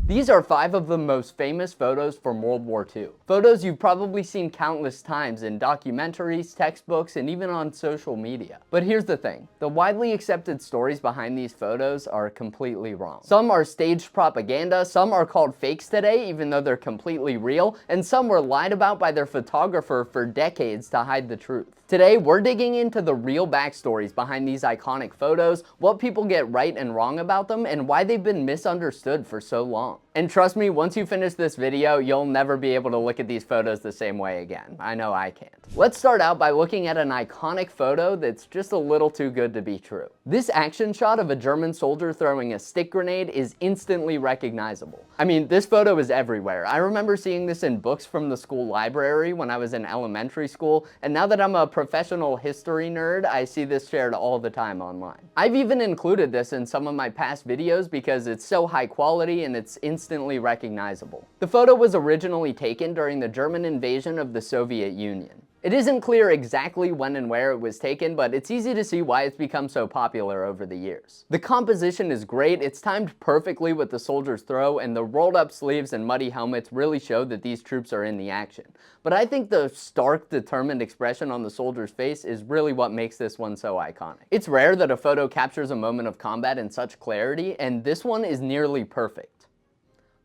These are 5 of the most famous photos from World War II. Photos you've probably seen countless times in documentaries, textbooks, and even on social media. But here's the thing, the widely accepted stories behind these photos are completely wrong. Some are staged propaganda, some are called fakes today even though they're completely real, and some were lied about by their photographer for decades to hide the truth. Today, we're digging into the real backstories behind these iconic photos, what people get right and wrong about them, and why they've been misunderstood for so long. And trust me, once you finish this video, you'll never be able to look at these photos the same way again. I know I can't. Let's start out by looking at an iconic photo that's just a little too good to be true. This action shot of a German soldier throwing a stick grenade is instantly recognizable. I mean, this photo is everywhere. I remember seeing this in books from the school library when I was in elementary school, and now that I'm a professional history nerd, I see this shared all the time online. I've even included this in some of my past videos because it's so high quality and it's instantly recognizable. The photo was originally taken during the German invasion of the Soviet Union. It isn't clear exactly when and where it was taken, but it's easy to see why it's become so popular over the years. The composition is great, it's timed perfectly with the soldier's throw, and the rolled up sleeves and muddy helmets really show that these troops are in the action. But I think the stark, determined expression on the soldier's face is really what makes this one so iconic. It's rare that a photo captures a moment of combat in such clarity, and this one is nearly perfect.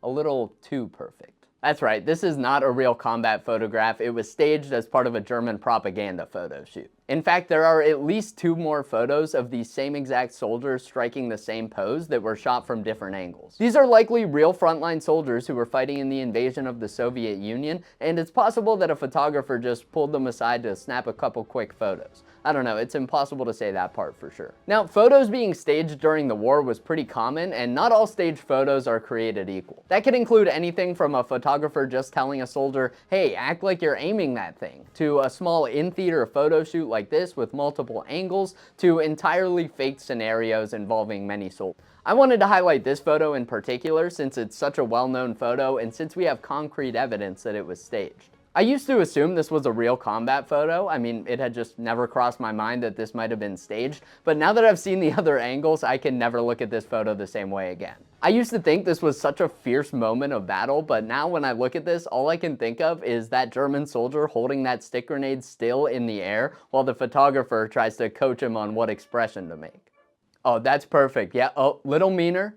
A little too perfect. That's right, this is not a real combat photograph. It was staged as part of a German propaganda photo shoot. In fact, there are at least 2 more photos of these same exact soldiers striking the same pose that were shot from different angles. These are likely real frontline soldiers who were fighting in the invasion of the Soviet Union, and it's possible that a photographer just pulled them aside to snap a couple quick photos. I don't know, it's impossible to say that part for sure. Now, photos being staged during the war was pretty common, and not all staged photos are created equal. That could include anything from a photographer just telling a soldier, hey, act like you're aiming that thing, to a small in-theater photo shoot like this with multiple angles, to entirely faked scenarios involving many soldiers. I wanted to highlight this photo in particular since it's such a well-known photo and since we have concrete evidence that it was staged. I used to assume this was a real combat photo. I mean, it had just never crossed my mind that this might have been staged, but now that I've seen the other angles, I can never look at this photo the same way again. I used to think this was such a fierce moment of battle, but now when I look at this, all I can think of is that German soldier holding that stick grenade still in the air while the photographer tries to coach him on what expression to make. Oh, that's perfect. Yeah, oh, little meaner,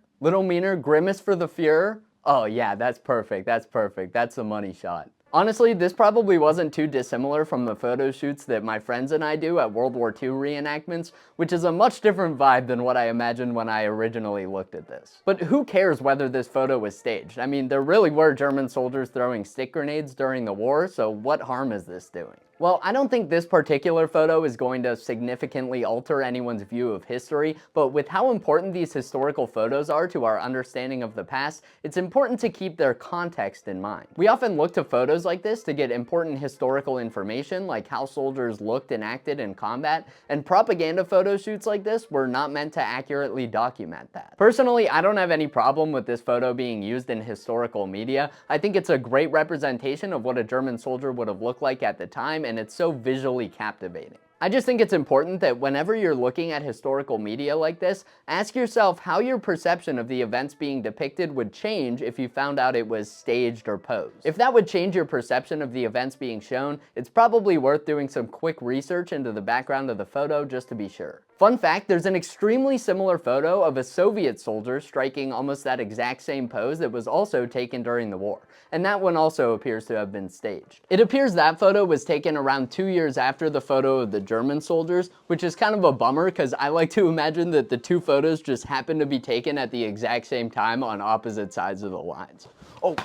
grimace for the Fuhrer. Oh yeah, that's perfect, that's the money shot. Honestly, this probably wasn't too dissimilar from the photo shoots that my friends and I do at World War II reenactments, which is a much different vibe than what I imagined when I originally looked at this. But who cares whether this photo was staged? I mean, there really were German soldiers throwing stick grenades during the war, so what harm is this doing? Well, I don't think this particular photo is going to significantly alter anyone's view of history, but with how important these historical photos are to our understanding of the past, it's important to keep their context in mind. We often look to photos like this to get important historical information, like how soldiers looked and acted in combat, and propaganda photo shoots like this were not meant to accurately document that. Personally, I don't have any problem with this photo being used in historical media. I think it's a great representation of what a German soldier would have looked like at the time, and it's so visually captivating. I just think it's important that whenever you're looking at historical media like this, ask yourself how your perception of the events being depicted would change if you found out it was staged or posed. If that would change your perception of the events being shown, it's probably worth doing some quick research into the background of the photo just to be sure. Fun fact, there's an extremely similar photo of a Soviet soldier striking almost that exact same pose that was also taken during the war, and that one also appears to have been staged. It appears that photo was taken around 2 years after the photo of the German soldiers, which is kind of a bummer because I like to imagine that the 2 photos just happened to be taken at the exact same time on opposite sides of the lines. Oh,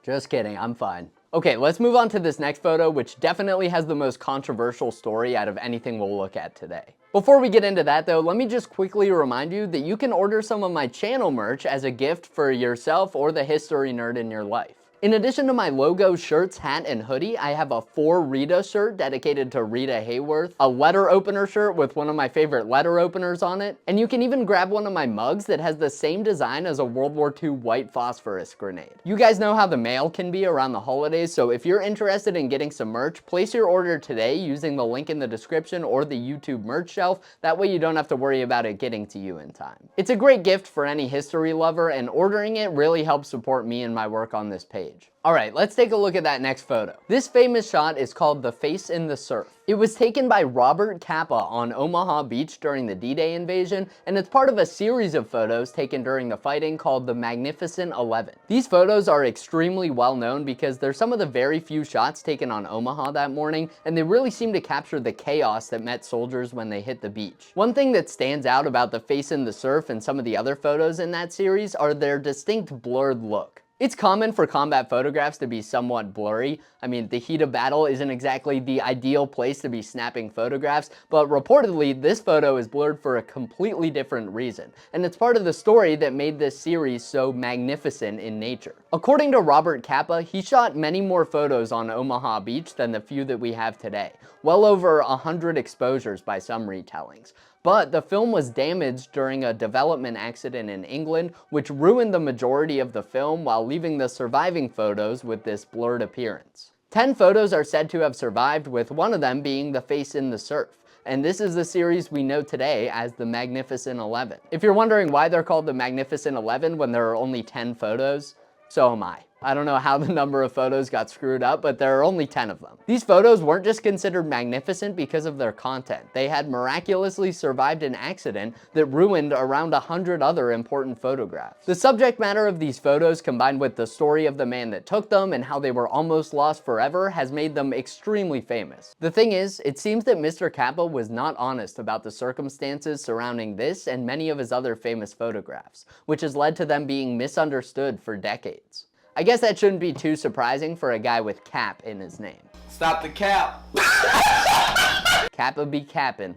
just kidding, I'm fine. Okay, let's move on to this next photo, which definitely has the most controversial story out of anything we'll look at today. Before we get into that though, let me just quickly remind you that you can order some of my channel merch as a gift for yourself or the history nerd in your life. In addition to my logo shirts, hat, and hoodie, I have a For Rita shirt dedicated to Rita Hayworth, a letter opener shirt with one of my favorite letter openers on it, and you can even grab one of my mugs that has the same design as a World War II white phosphorus grenade. You guys know how the mail can be around the holidays, so if you're interested in getting some merch, place your order today using the link in the description or the YouTube merch shelf. That way you don't have to worry about it getting to you in time. It's a great gift for any history lover, and ordering it really helps support me and my work on this page. Alright, let's take a look at that next photo. This famous shot is called The Face in the Surf. It was taken by Robert Capa on Omaha Beach during the D-Day invasion, and it's part of a series of photos taken during the fighting called the Magnificent 11. These photos are extremely well known because they're some of the very few shots taken on Omaha that morning, and they really seem to capture the chaos that met soldiers when they hit the beach. One thing that stands out about The Face in the Surf and some of the other photos in that series are their distinct blurred look. It's common for combat photographs to be somewhat blurry. I mean, the heat of battle isn't exactly the ideal place to be snapping photographs, but reportedly this photo is blurred for a completely different reason, and it's part of the story that made this series so magnificent in nature. According to Robert Capa, he shot many more photos on Omaha Beach than the few that we have today, well over 100 exposures by some retellings. But the film was damaged during a development accident in England, which ruined the majority of the film while leaving the surviving photos with this blurred appearance. 10 photos are said to have survived, with one of them being The Face in the Surf. And this is the series we know today as the Magnificent 11. If you're wondering why they're called the Magnificent 11 when there are only 10 photos, so am I. I don't know how the number of photos got screwed up, but there are only 10 of them. These photos weren't just considered magnificent because of their content. They had miraculously survived an accident that ruined around 100 other important photographs. The subject matter of these photos, combined with the story of the man that took them and how they were almost lost forever, has made them extremely famous. The thing is, it seems that Mr. Capa was not honest about the circumstances surrounding this and many of his other famous photographs, which has led to them being misunderstood for decades. I guess that shouldn't be too surprising for a guy with Cap in his name. Stop the cap! Capa be cappin'.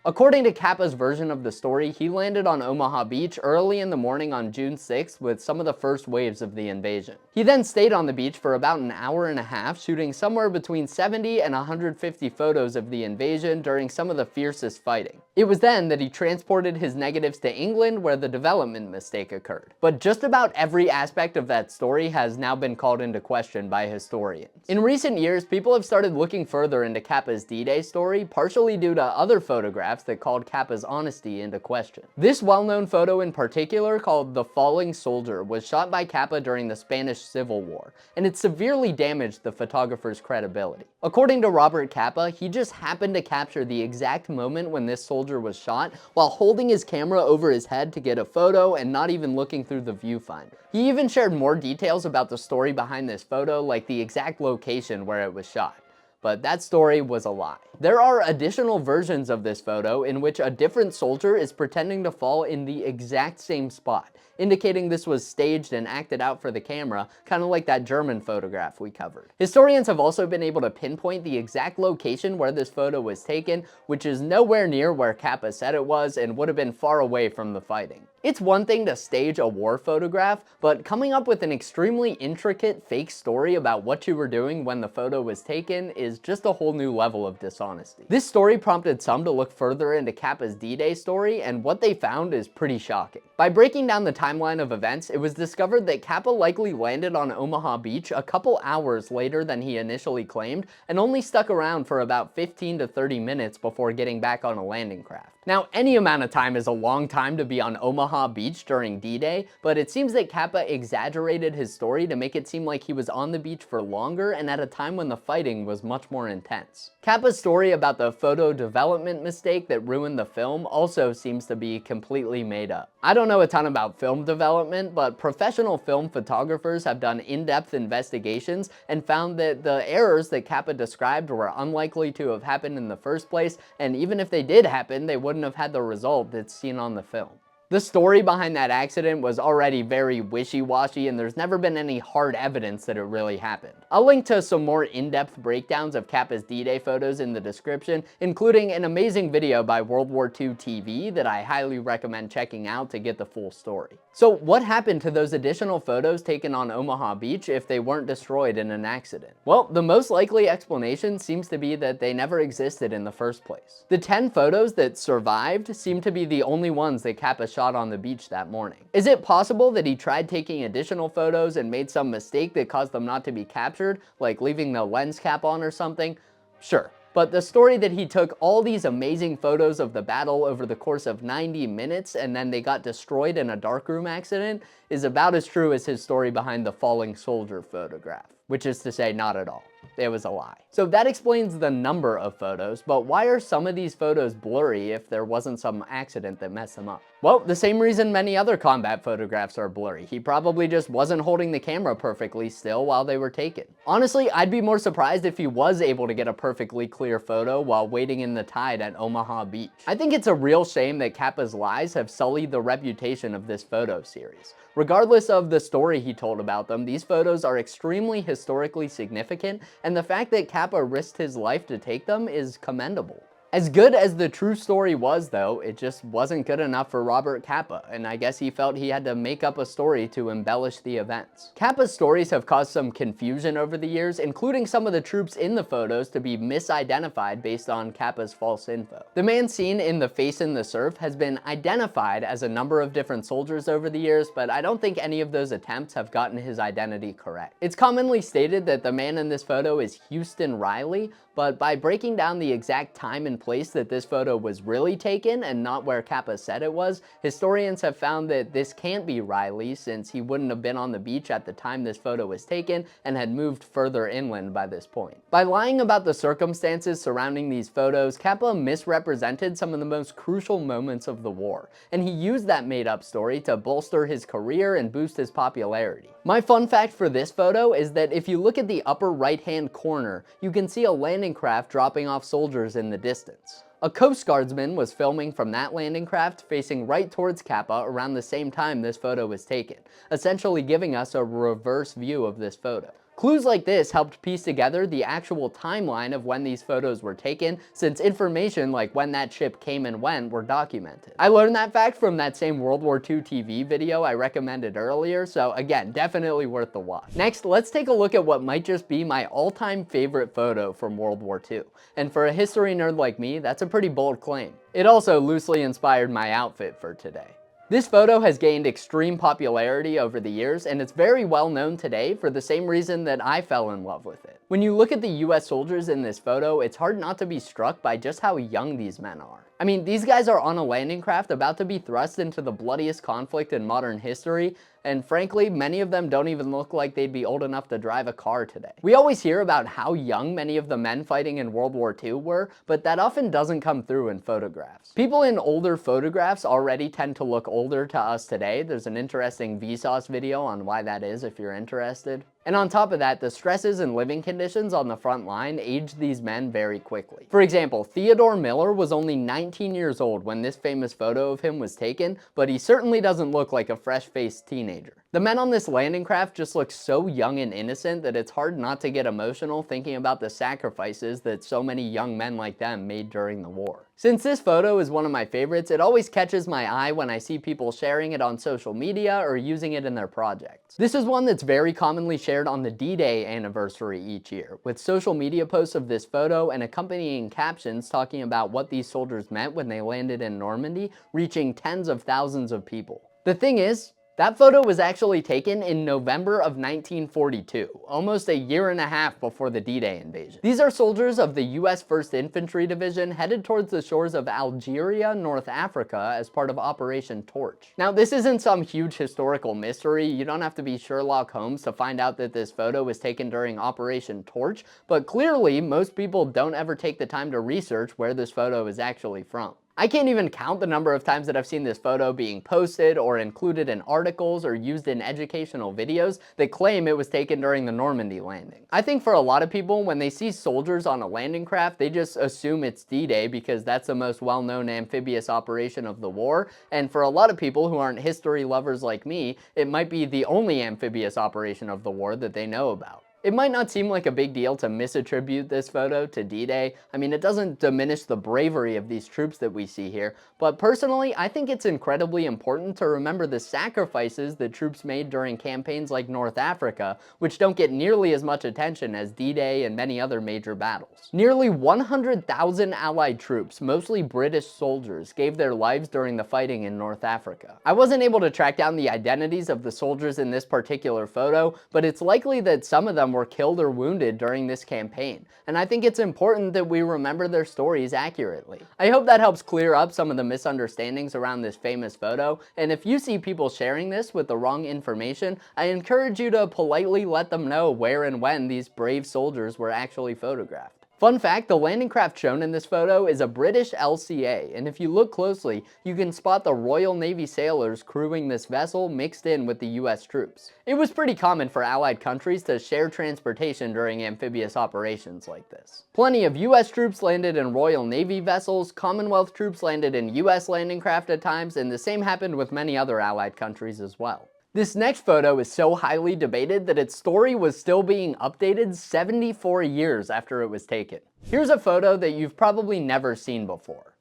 According to Capa's version of the story, he landed on Omaha Beach early in the morning on June 6th with some of the first waves of the invasion. He then stayed on the beach for about an hour and a half, shooting somewhere between 70 and 150 photos of the invasion during some of the fiercest fighting. It was then that he transported his negatives to England, where the development mistake occurred. But just about every aspect of that story has now been called into question by historians. In recent years, people have started looking further into Capa's D-Day story, partially due to other photographs that called Capa's honesty into question. This well-known photo in particular, called The Falling Soldier, was shot by Capa during the Spanish Civil War, and it severely damaged the photographer's credibility. According to Robert Capa, he just happened to capture the exact moment when this soldier was shot while holding his camera over his head to get a photo and not even looking through the viewfinder. He even shared more details about the story behind this photo, like the exact location where it was shot. But that story was a lie. There are additional versions of this photo in which a different soldier is pretending to fall in the exact same spot, indicating this was staged and acted out for the camera, kind of like that German photograph we covered. Historians have also been able to pinpoint the exact location where this photo was taken, which is nowhere near where Capa said it was and would have been far away from the fighting. It's one thing to stage a war photograph, but coming up with an extremely intricate fake story about what you were doing when the photo was taken is just a whole new level of dishonesty. This story prompted some to look further into Capa's D-Day story, and what they found is pretty shocking. By breaking down the timeline of events, it was discovered that Capa likely landed on Omaha Beach a couple hours later than he initially claimed, and only stuck around for about 15 to 30 minutes before getting back on a landing craft. Now, any amount of time is a long time to be on Omaha Beach during D-Day, but it seems that Capa exaggerated his story to make it seem like he was on the beach for longer and at a time when the fighting was much more intense. Capa's story about the photo development mistake that ruined the film also seems to be completely made up. I don't know a ton about film development, but professional film photographers have done in-depth investigations and found that the errors that Capa described were unlikely to have happened in the first place, and even if they did happen, they wouldn't have had the result that's seen on the film. The story behind that accident was already very wishy-washy, and there's never been any hard evidence that it really happened. I'll link to some more in-depth breakdowns of Kappa's D-Day photos in the description, including an amazing video by World War II TV that I highly recommend checking out to get the full story. So what happened to those additional photos taken on Omaha Beach if they weren't destroyed in an accident? Well, the most likely explanation seems to be that they never existed in the first place. The 10 photos that survived seem to be the only ones that Kappa shot on the beach that morning. Is it possible that he tried taking additional photos and made some mistake that caused them not to be captured, like leaving the lens cap on or something? Sure. But the story that he took all these amazing photos of the battle over the course of 90 minutes and then they got destroyed in a darkroom accident is about as true as his story behind the falling soldier photograph, which is to say, not at all. It was a lie. So that explains the number of photos, but why are some of these photos blurry if there wasn't some accident that messed them up? Well, the same reason many other combat photographs are blurry. He probably just wasn't holding the camera perfectly still while they were taken. Honestly, I'd be more surprised if he was able to get a perfectly clear photo while waiting in the tide at Omaha Beach. I think it's a real shame that Kappa's lies have sullied the reputation of this photo series. Regardless of the story he told about them, these photos are extremely historically significant, and the fact that Kappa risked his life to take them is commendable. As good as the true story was, though, it just wasn't good enough for Robert Kappa, and I guess he felt he had to make up a story to embellish the events. Kappa's stories have caused some confusion over the years, including some of the troops in the photos to be misidentified based on Kappa's false info. The man seen in the face in the surf has been identified as a number of different soldiers over the years, but I don't think any of those attempts have gotten his identity correct. It's commonly stated that the man in this photo is Houston Riley, but by breaking down the exact time and place that this photo was really taken and not where Kappa said it was, historians have found that this can't be Riley since he wouldn't have been on the beach at the time this photo was taken and had moved further inland by this point. By lying about the circumstances surrounding these photos, Kappa misrepresented some of the most crucial moments of the war, and he used that made-up story to bolster his career and boost his popularity. My fun fact for this photo is that if you look at the upper right-hand corner, you can see a landing craft dropping off soldiers in the distance. A Coast Guardsman was filming from that landing craft facing right towards Kappa around the same time this photo was taken, essentially giving us a reverse view of this photo. Clues like this helped piece together the actual timeline of when these photos were taken, since information like when that ship came and went were documented. I learned that fact from that same World War II TV video I recommended earlier, so again, definitely worth the watch. Next, let's take a look at what might just be my all-time favorite photo from World War II. And for a history nerd like me, that's a pretty bold claim. It also loosely inspired my outfit for today. This photo has gained extreme popularity over the years, and it's very well known today for the same reason that I fell in love with it. When you look at the US soldiers in this photo, it's hard not to be struck by just how young these men are. I mean, these guys are on a landing craft about to be thrust into the bloodiest conflict in modern history, and frankly, many of them don't even look like they'd be old enough to drive a car today. We always hear about how young many of the men fighting in World War II were, but that often doesn't come through in photographs. People in older photographs already tend to look older to us today. There's an interesting Vsauce video on why that is if you're interested. And on top of that, the stresses and living conditions on the front line aged these men very quickly. For example, Theodore Miller was only 19 years old when this famous photo of him was taken, but he certainly doesn't look like a fresh-faced teenager. The men on this landing craft just look so young and innocent that it's hard not to get emotional thinking about the sacrifices that so many young men like them made during the war. Since this photo is one of my favorites, it always catches my eye when I see people sharing it on social media or using it in their projects. This is one that's very commonly shared on the D-Day anniversary each year, with social media posts of this photo and accompanying captions talking about what these soldiers meant when they landed in Normandy, reaching tens of thousands of people. The thing is, that photo was actually taken in November of 1942, almost a year and a half before the D-Day invasion. These are soldiers of the US 1st Infantry Division headed towards the shores of Algeria, North Africa as part of Operation Torch. Now, this isn't some huge historical mystery. You don't have to be Sherlock Holmes to find out that this photo was taken during Operation Torch, but clearly most people don't ever take the time to research where this photo is actually from. I can't even count the number of times that I've seen this photo being posted or included in articles or used in educational videos that claim it was taken during the Normandy landing. I think for a lot of people, when they see soldiers on a landing craft, they just assume it's D-Day because that's the most well-known amphibious operation of the war, and for a lot of people who aren't history lovers like me, it might be the only amphibious operation of the war that they know about. It might not seem like a big deal to misattribute this photo to D-Day. I mean, it doesn't diminish the bravery of these troops that we see here, but personally, I think it's incredibly important to remember the sacrifices that troops made during campaigns like North Africa, which don't get nearly as much attention as D-Day and many other major battles. Nearly 100,000 Allied troops, mostly British soldiers, gave their lives during the fighting in North Africa. I wasn't able to track down the identities of the soldiers in this particular photo, but it's likely that some of them were killed or wounded during this campaign, and I think it's important that we remember their stories accurately. I hope that helps clear up some of the misunderstandings around this famous photo, and if you see people sharing this with the wrong information, I encourage you to politely let them know where and when these brave soldiers were actually photographed. Fun fact, the landing craft shown in this photo is a British LCA, and if you look closely, you can spot the Royal Navy sailors crewing this vessel mixed in with the US troops. It was pretty common for Allied countries to share transportation during amphibious operations like this. Plenty of US troops landed in Royal Navy vessels, Commonwealth troops landed in US landing craft at times, and the same happened with many other Allied countries as well. This next photo is so highly debated that its story was still being updated 74 years after it was taken. Here's a photo that you've probably never seen before,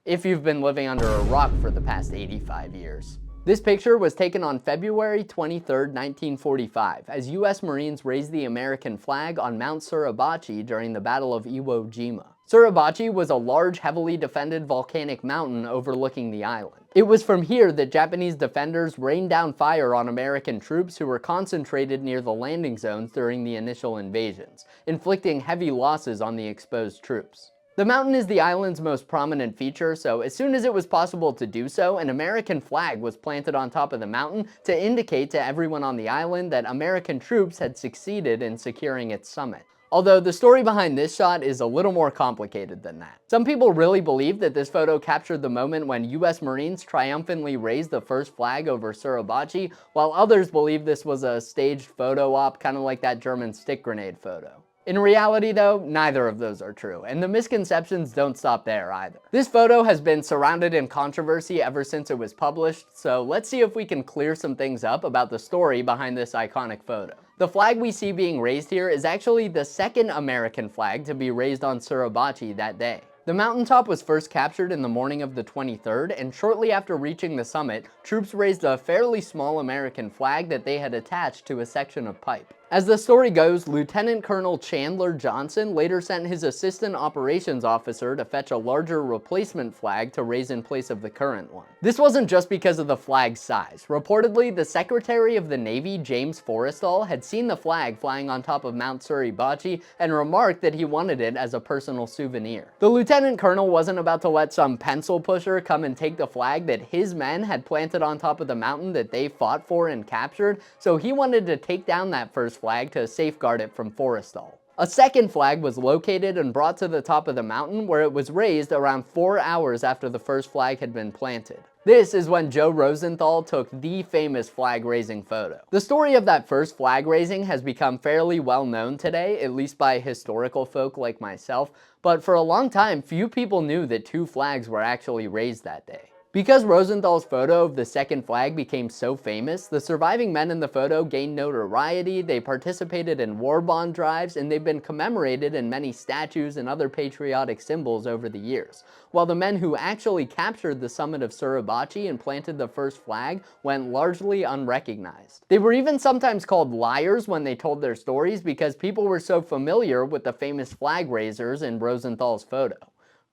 if you've been living under a rock for the past 85 years. This picture was taken on February 23, 1945, as US Marines raised the American flag on Mount Suribachi during the Battle of Iwo Jima. Suribachi was a large, heavily defended volcanic mountain overlooking the island. It was from here that Japanese defenders rained down fire on American troops who were concentrated near the landing zones during the initial invasions, inflicting heavy losses on the exposed troops. The mountain is the island's most prominent feature, so as soon as it was possible to do so, an American flag was planted on top of the mountain to indicate to everyone on the island that American troops had succeeded in securing its summit. Although the story behind this shot is a little more complicated than that. Some people really believe that this photo captured the moment when US Marines triumphantly raised the first flag over Suribachi, while others believe this was a staged photo op, kind of like that German stick grenade photo. In reality though, neither of those are true, and the misconceptions don't stop there either. This photo has been surrounded in controversy ever since it was published, so let's see if we can clear some things up about the story behind this iconic photo. The flag we see being raised here is actually the second American flag to be raised on Suribachi that day. The mountaintop was first captured in the morning of the 23rd, and shortly after reaching the summit, troops raised a fairly small American flag that they had attached to a section of pipe. As the story goes, Lieutenant Colonel Chandler Johnson later sent his assistant operations officer to fetch a larger replacement flag to raise in place of the current one. This wasn't just because of the flag's size. Reportedly, the Secretary of the Navy, James Forrestal, had seen the flag flying on top of Mount Suribachi and remarked that he wanted it as a personal souvenir. The lieutenant colonel wasn't about to let some pencil pusher come and take the flag that his men had planted on top of the mountain that they fought for and captured, so he wanted to take down that first flag to safeguard it from Forrestal. A second flag was located and brought to the top of the mountain, where it was raised around 4 hours after the first flag had been planted. This is when Joe Rosenthal took the famous flag raising photo. The story of that first flag raising has become fairly well known today, at least by historical folk like myself, but for a long time few people knew that two flags were actually raised that day. Because Rosenthal's photo of the second flag became so famous, the surviving men in the photo gained notoriety, they participated in war bond drives, and they've been commemorated in many statues and other patriotic symbols over the years, while the men who actually captured the summit of Suribachi and planted the first flag went largely unrecognized. They were even sometimes called liars when they told their stories because people were so familiar with the famous flag raisers in Rosenthal's photo.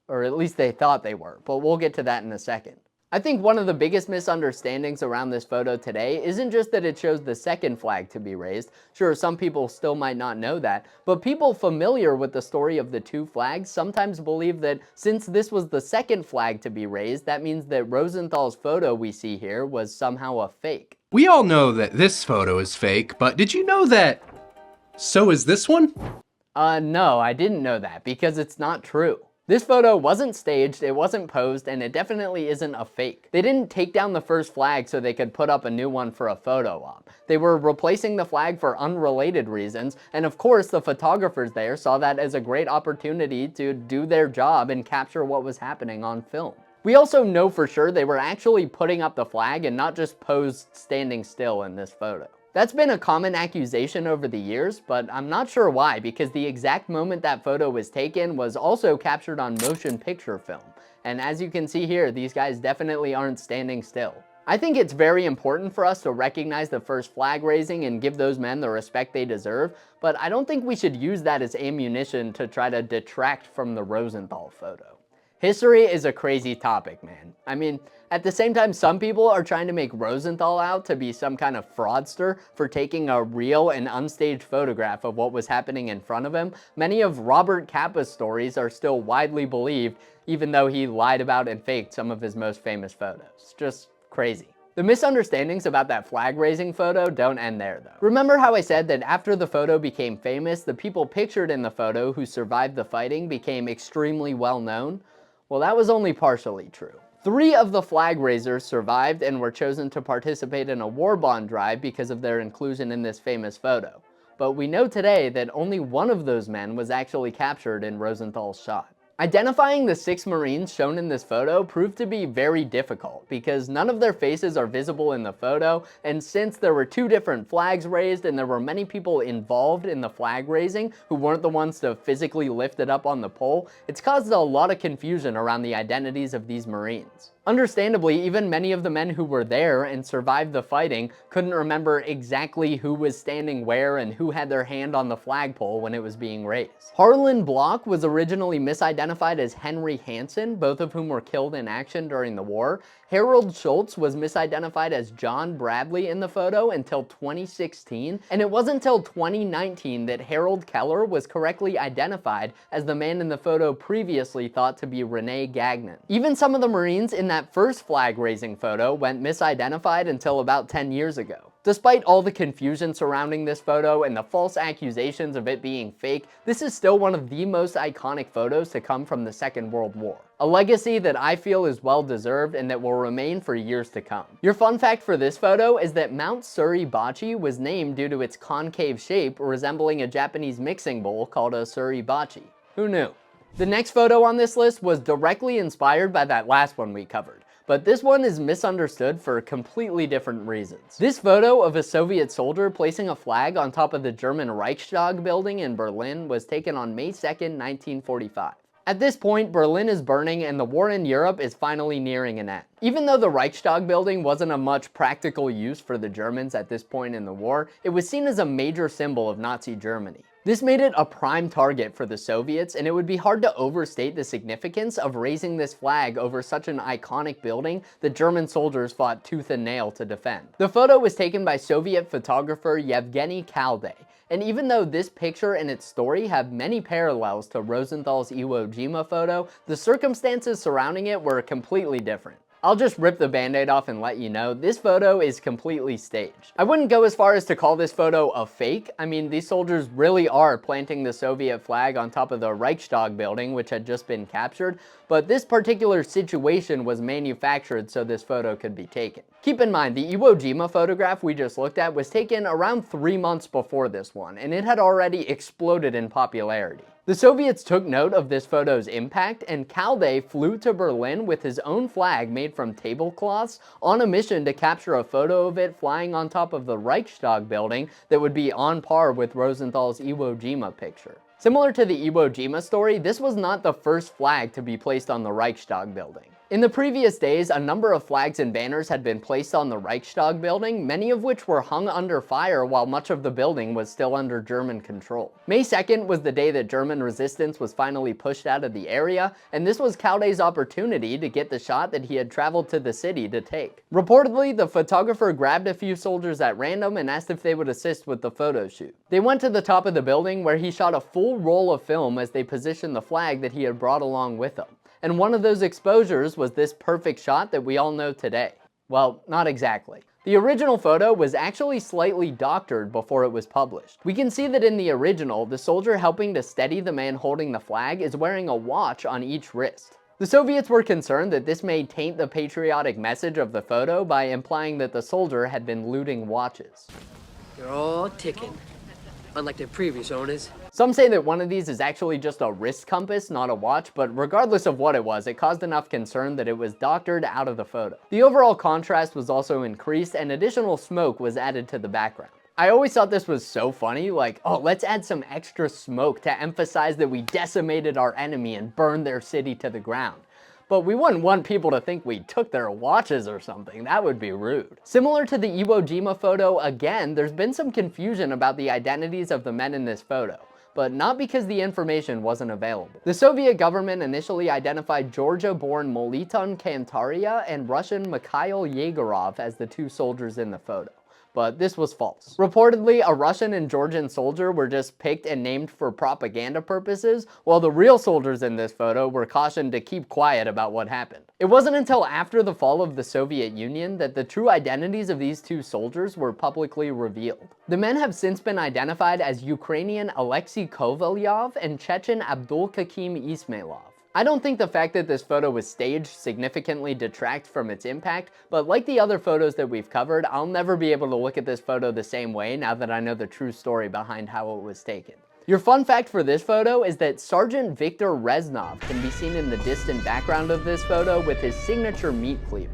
Or at least they thought they were, but we'll get to that in a second. I think one of the biggest misunderstandings around this photo today isn't just that it shows the second flag to be raised. Sure, some people still might not know that, but people familiar with the story of the two flags sometimes believe that since this was the second flag to be raised, that means that Rosenthal's photo we see here was somehow a fake. We all know that this photo is fake, but did you know that so is this one? No, I didn't know that because it's not true. This photo wasn't staged, it wasn't posed, and it definitely isn't a fake. They didn't take down the first flag so they could put up a new one for a photo op. They were replacing the flag for unrelated reasons, and of course the photographers there saw that as a great opportunity to do their job and capture what was happening on film. We also know for sure they were actually putting up the flag and not just posed standing still in this photo. That's been a common accusation over the years, but I'm not sure why, because the exact moment that photo was taken was also captured on motion picture film. And as you can see here, these guys definitely aren't standing still. I think it's very important for us to recognize the first flag raising and give those men the respect they deserve, but I don't think we should use that as ammunition to try to detract from the Rosenthal photo. History is a crazy topic, man. I mean, at the same time, some people are trying to make Rosenthal out to be some kind of fraudster for taking a real and unstaged photograph of what was happening in front of him. Many of Robert Capa's stories are still widely believed, even though he lied about and faked some of his most famous photos. Just crazy. The misunderstandings about that flag raising photo don't end there though. Remember how I said that after the photo became famous, the people pictured in the photo who survived the fighting became extremely well known? Well, that was only partially true. 3 of the flag raisers survived and were chosen to participate in a war bond drive because of their inclusion in this famous photo. But we know today that only 1 of those men was actually captured in Rosenthal's shot. Identifying the 6 Marines shown in this photo proved to be very difficult because none of their faces are visible in the photo, and since there were 2 different flags raised and there were many people involved in the flag raising who weren't the ones to physically lift it up on the pole, it's caused a lot of confusion around the identities of these Marines. Understandably, even many of the men who were there and survived the fighting couldn't remember exactly who was standing where and who had their hand on the flagpole when it was being raised. Harlan Block was originally misidentified as Henry Hansen, both of whom were killed in action during the war. Harold Schultz was misidentified as John Bradley in the photo until 2016, and it wasn't until 2019 that Harold Keller was correctly identified as the man in the photo previously thought to be Rene Gagnon. Even some of the Marines in that first flag raising photo went misidentified until about 10 years ago. Despite all the confusion surrounding this photo and the false accusations of it being fake, this is still one of the most iconic photos to come from the Second World War. A legacy that I feel is well deserved and that will remain for years to come. Your fun fact for this photo is that Mount Suribachi was named due to its concave shape resembling a Japanese mixing bowl called a suribachi. Who knew? The next photo on this list was directly inspired by that last one we covered, but this one is misunderstood for completely different reasons. This photo of a Soviet soldier placing a flag on top of the German Reichstag building in Berlin was taken on May 2nd, 1945. At this point, Berlin is burning and the war in Europe is finally nearing an end. Even though the Reichstag building wasn't of much practical use for the Germans at this point in the war, it was seen as a major symbol of Nazi Germany. This made it a prime target for the Soviets, and it would be hard to overstate the significance of raising this flag over such an iconic building that German soldiers fought tooth and nail to defend. The photo was taken by Soviet photographer Yevgeny Khalday, and even though this picture and its story have many parallels to Rosenthal's Iwo Jima photo, the circumstances surrounding it were completely different. I'll just rip the band-aid off and let you know, this photo is completely staged. I wouldn't go as far as to call this photo a fake. I mean, these soldiers really are planting the Soviet flag on top of the Reichstag building, which had just been captured, but this particular situation was manufactured so this photo could be taken. Keep in mind, the Iwo Jima photograph we just looked at was taken around 3 months before this one, and it had already exploded in popularity. The Soviets took note of this photo's impact, and Khalday flew to Berlin with his own flag made from tablecloths on a mission to capture a photo of it flying on top of the Reichstag building that would be on par with Rosenthal's Iwo Jima picture. Similar to the Iwo Jima story, this was not the first flag to be placed on the Reichstag building. In the previous days, a number of flags and banners had been placed on the Reichstag building, many of which were hung under fire while much of the building was still under German control. May 2nd was the day that German resistance was finally pushed out of the area, and this was Khalday's opportunity to get the shot that he had traveled to the city to take. Reportedly, the photographer grabbed a few soldiers at random and asked if they would assist with the photo shoot. They went to the top of the building where he shot a full roll of film as they positioned the flag that he had brought along with him. And one of those exposures was this perfect shot that we all know today. Well, not exactly. The original photo was actually slightly doctored before it was published. We can see that in the original, the soldier helping to steady the man holding the flag is wearing a watch on each wrist. The Soviets were concerned that this may taint the patriotic message of the photo by implying that the soldier had been looting watches. They're all ticking, unlike their previous owners. Some say that one of these is actually just a wrist compass, not a watch, but regardless of what it was, it caused enough concern that it was doctored out of the photo. The overall contrast was also increased and additional smoke was added to the background. I always thought this was so funny, like, oh, let's add some extra smoke to emphasize that we decimated our enemy and burned their city to the ground. But we wouldn't want people to think we took their watches or something. That would be rude. Similar to the Iwo Jima photo, again, there's been some confusion about the identities of the men in this photo, but not because the information wasn't available. The Soviet government initially identified Georgia-born Moliton Kantaria and Russian Mikhail Yegorov as the two soldiers in the photo, but this was false. Reportedly, a Russian and Georgian soldier were just picked and named for propaganda purposes, while the real soldiers in this photo were cautioned to keep quiet about what happened. It wasn't until after the fall of the Soviet Union that the true identities of these two soldiers were publicly revealed. The men have since been identified as Ukrainian Alexei Kovalyov and Chechen Abdulkakim Ismailov. I don't think the fact that this photo was staged significantly detracts from its impact, but like the other photos that we've covered, I'll never be able to look at this photo the same way now that I know the true story behind how it was taken. Your fun fact for this photo is that Sergeant Viktor Reznov can be seen in the distant background of this photo with his signature meat cleaver.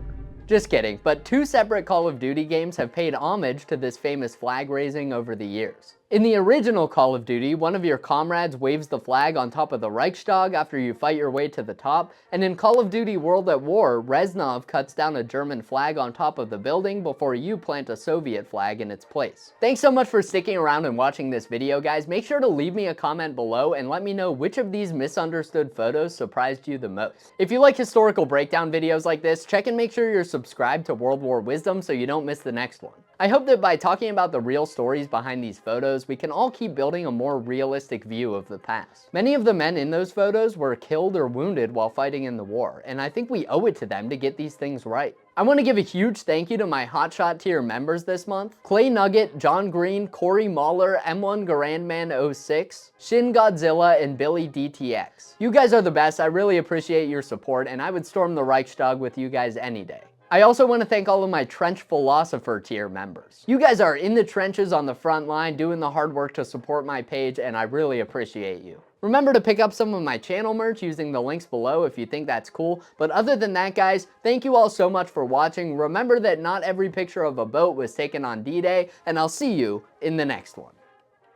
Just kidding, but two separate Call of Duty games have paid homage to this famous flag raising over the years. In the original Call of Duty, one of your comrades waves the flag on top of the Reichstag after you fight your way to the top, and in Call of Duty World at War, Reznov cuts down a German flag on top of the building before you plant a Soviet flag in its place. Thanks so much for sticking around and watching this video, guys. Make sure to leave me a comment below and let me know which of these misunderstood photos surprised you the most. If you like historical breakdown videos like this, check and make sure you're subscribed to World War Wisdom so you don't miss the next one. I hope that by talking about the real stories behind these photos, we can all keep building a more realistic view of the past. Many of the men in those photos were killed or wounded while fighting in the war, and I think we owe it to them to get these things right. I want to give a huge thank you to my Hotshot tier members this month: Clay Nugget, John Green, Corey Mahler, M1 Grandman 06, Shin Godzilla, and Billy DTX. You guys are the best. I really appreciate your support, and I would storm the Reichstag with you guys any day. I also want to thank all of my Trench Philosopher tier members. You guys are in the trenches on the front line doing the hard work to support my page, and I really appreciate you. Remember to pick up some of my channel merch using the links below if you think that's cool. But other than that, guys, thank you all so much for watching. Remember that not every picture of a boat was taken on D-Day, and I'll see you in the next one.